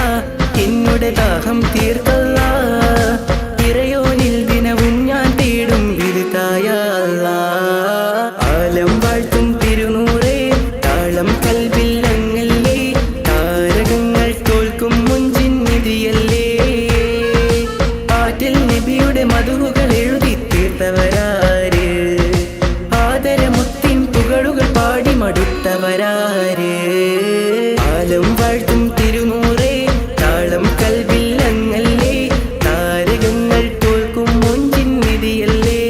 എന്നുടെ ദാഹം തീർത്തല്ല ഇറയോനിൽ ദിനവും ഞാൻ തേടും വിരുതായ ആലം വാഴ്ത്തും തിരുനൂറേ താളം കൽബില്ലങ്ങല്ലേ താരകങ്ങൾ തോൽക്കും മുഞ്ചിൻ നിധിയല്ലേ ആറ്റിൽ നബിയുടെ മധുകൾ എഴുതി തീർത്തവരാര് ആദരമുത്തിൻ പുകളുകൾ പാടി മടുത്തവരാര് ആലം വാഴ്ത്തും തിരുനൂറേ താളം കൽബില്ലങ്ങല്ലേ താരകങ്ങൾ തോൽക്കും മൊഞ്ചിൻ നിധിയല്ലേ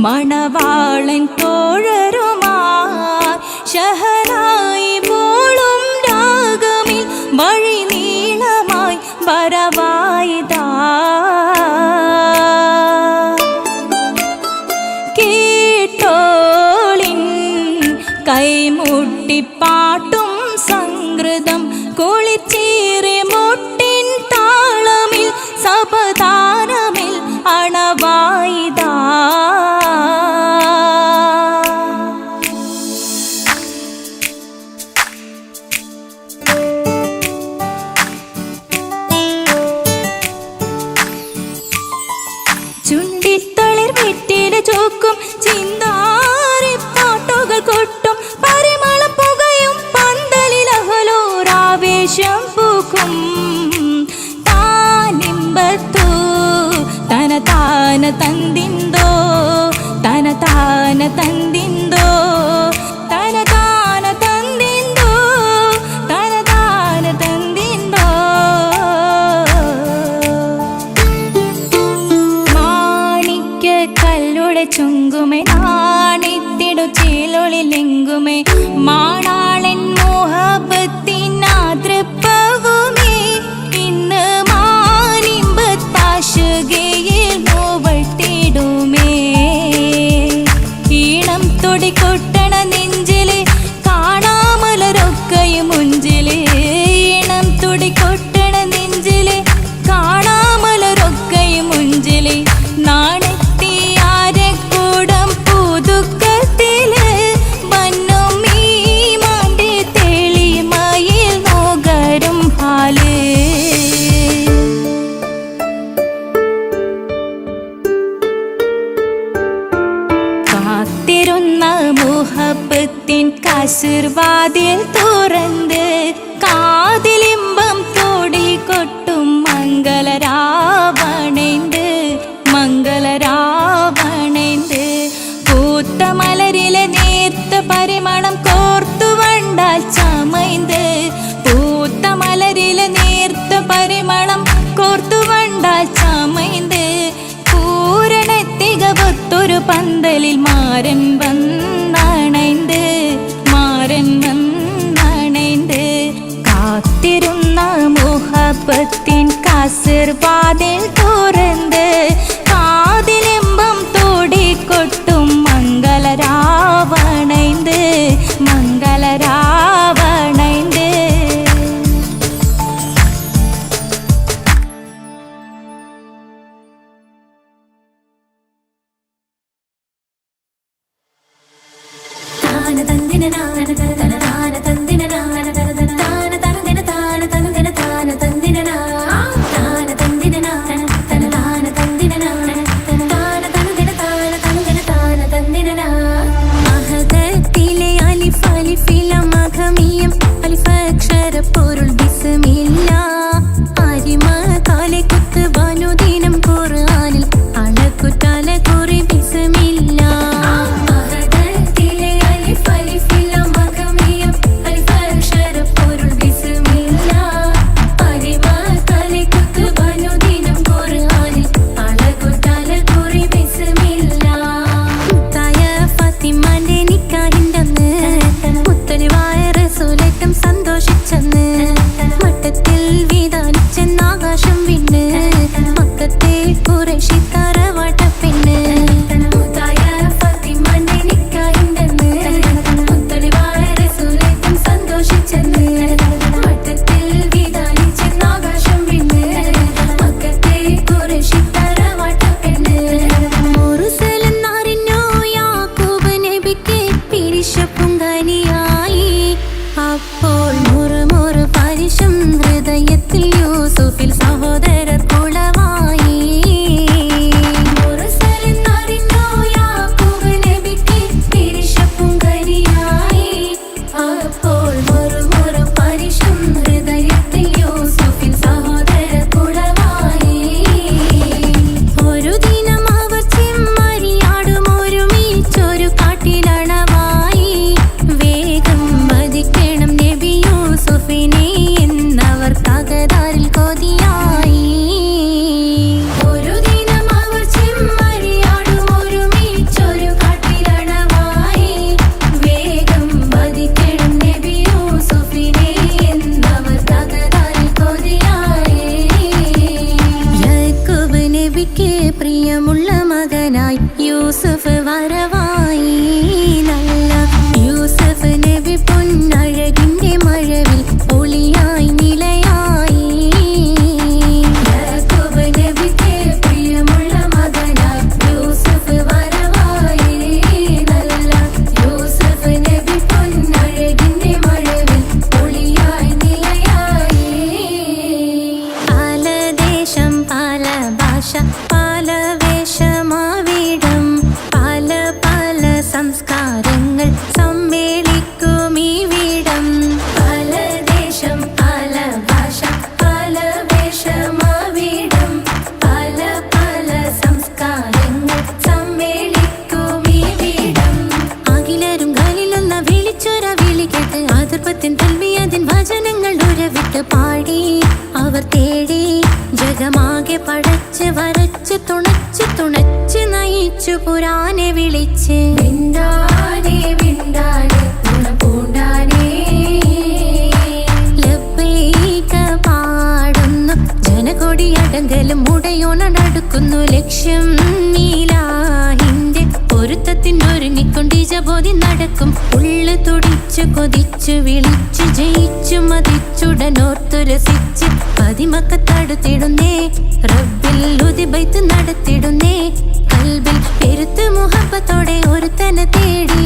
മണവാളൻ തോഴരുമാ ശഹനായി പോളും രാഗമിൽ വഴി നീളമായി വരവായിതാ കേട്ടോളിൻ കൈമുട്ടിപ്പാട്ടും സംഗൃതം കുളിച്ചേറി മുട്ടിൻ താളമിൽ സപതാരമിൽ അണവായിതാ ചുണ്ടിത്തളിർ വെറ്റില ചോക്കും ചിന്താരി പാട്ടുകൾ കൊട്ടും പരിമളം പുകയും പന്തലിൽ അഹലോരാവേശം പൂക്കും താനിമ്പത്തു തന താന തന്തിന്തോ തന താന തന്തിന്തോ തന താന തന്തിന്തോ തന താന തന്തിന്തോ മാണിക്യ കല്ലുടെ ചുങ്കുമേ നാണിത്തിടു ചീലൊളിലെങ്കുമേ മാണാളൻ മോഹബത്തിനാതൃപ്പവുമേ ഇന്ന് മാനിമ്പത്താശുകയിൽ നോവട്ടിടുമേ ഈണം തൊടിക്കൊട്ടണ നെഞ്ചില് കാണാമലരൊക്കെയും മുഞ്ചില് ഈണം തൊടിക്കൊട്ടണ നെഞ്ചില് കാണാമലരൊക്കെയും മുഞ്ചില് നാണത്തിയാരക്കൂടം പുതുക്കത്തില് വന്നും ഈ മാന്റെ തെളിമയിൽ നോകരും ഹാല് കാത്തിരുന്ന മുഹബത്തിൻ കസുർവാതിൽ തുറന്ന് കാതിലിമ്പം തോടി കൊട്ടും മംഗളരാവണേന്ത് മംഗളരാവണേന്ത് പൂത്ത മലരിലെ നേർത്ത പരിമളം കോർത്തു വണ്ടാൽ ചമൈന്ത് പൂത്ത മലരിലെ നേർത്ത പരിമളം வாசற்பாதில் துறந்து காதிலிம்பம் தோடி கொட்டும் மங்களராவணைந்து மங்களராவணைந்து பொருள் பிஸ்மில்லா அரிம காலை குத்து பானுதீனம் குர்ஆனில் அழகுட்டால குறி பிஸ்மில்லா அஹதத்திலே அலிஃப் அலிஃப் லாம் மகமியம் அலிஃப் அக்ஷர பொருள் பிஸ்மில்லா அரிம காலை குத்து பானுதீனம் குர்ஆனில் அழகுட்டால குறி பிஸ்மில்லா தாய ഫാത്തിമാന്റെ നിക്കാഹിന്റന്ന് മുത്തലിവായ റസൂലേറ്റം സന്തോഷിച്ചെന്ന് മട്ടത്തിൽ വീതാനിച്ചെന്ന് ആകാശം വിണ്ണ് മക്കത്തെ ഖുറൈശി തറവാട്ടപ്പെണ്ണ് മുത്തായ ഫാത്തിമാന്റെ നിക്കാഹിന്റന്ന് മുത്തലിവായ റസൂലേറ്റം സന്തോഷിച്ചെന്ന് മട്ടത്തിൽ വീതാനിച്ചെന്ന് ആകാശം വിണ്ണ് മക്കത്തെ ഖുറൈശി തറവാട്ടപ്പെണ്ണ് മുറുസലെന്നറിഞ്ഞു യാക്കൂബ് നബിക്ക് പിരിശപ്പുങ്കനിയായി അപ്പോൾ മുറുമുറു പരിശം ഹൃദയത്തിൽ യൂസുഫിൽ സഹോദരർ കുളവായി മുറുസലെന്നറിഞ്ഞു യാക്കൂബ് നബിക്ക് പിരിശപ്പുങ്കനിയായി അപ്പോൾ മുറുമുറു പരിശം ഹൃദയത്തിൽ യൂസുഫിൽ സഹോദരർ കുളവായി ഒരു ദിനം അവർ ചെമ്മരിയാടും ഒരുമിച്ചൊരു കാട്ടിലണവായി വേഗം വധിക്കണം നബി യൂസുഫിനെ എന്നവർ തകരാറിൽ കൊതിയായി ഒരു ദിനം അവർ ചെമ്മരിയാടും ഒരുമിച്ചൊരു കാട്ടിലണവായി വേഗം വധിക്കണം നബി യൂസുഫിനെ എന്നവർ തകരാറിൽ കൊതിയായി യാക്കൂബ് നബിക്ക് പ്രിയമുള്ള മകനായി യൂസുഫ് വരവായി നല്ല യൂസുഫ് നബി പൊന്നഴകിന്റെ മഴവിൽ ഒളിയായി നിലയായി യാക്കൂബ് നബിക്ക് പ്രിയമുള്ള മകനായി യൂസുഫ് വരവായി നല്ല യൂസുഫ് നബി പൊന്നഴകിന്റെ മഴവിൽ ഒളിയായി നിലയായി പല ദേശം പല ഭാഷ പല വേഷമാവിടം പല പല സംസ്കാരങ്ങൾ സമ്മേളിക്കും ഈ വീടം പല ദേശം പല ഭാഷ പല വേഷമാവിടം പല പല സംസ്കാരങ്ങൾ സമ്മേളിക്കും ഈ വീടം അഖിലരും കാലിലൊന്ന വിളിച്ചൊര വിളി കേട്ട് അതിർപ്പത്തിൻ തൽബിയതിൻ വചനങ്ങൾ ഉരവിട്ട് പാടി അവർ തേടി ജഗമാകെ പടച്ച് വരച്ച് തുണച്ച് തുണച്ച് നയിച്ചു പുരാനെ വിളിച്ച് വിണ്ടാനേ വിണ്ടാനേ തുണപൂണ്ടാനേ ലബ്ബൈക പാടുന്നു ജനകൊടിയടങ്കലും മുടയോണടുക്കുന്നു ലക്ഷ്യം നീലാഹിന്റെ പൊരുത്തത്തിനൊരുങ്ങിക്കൊണ്ട് ജബോധി നടക്കും ഉള്ളു തുടിച്ചു കൊതിച്ചു വിളിച്ചു ജയിച്ചു മതിച്ചുടനോർത്തു രസിച്ച് പതിമക്കത്തടുത്തിടുന്നേ റബ്ബിൽ ഉദിബൈത്ത് നടത്തിടുന്നേ കൽബിൽ പെരുത്ത് മുഹബത്തോടെ ഒരുത്തനെ തേടി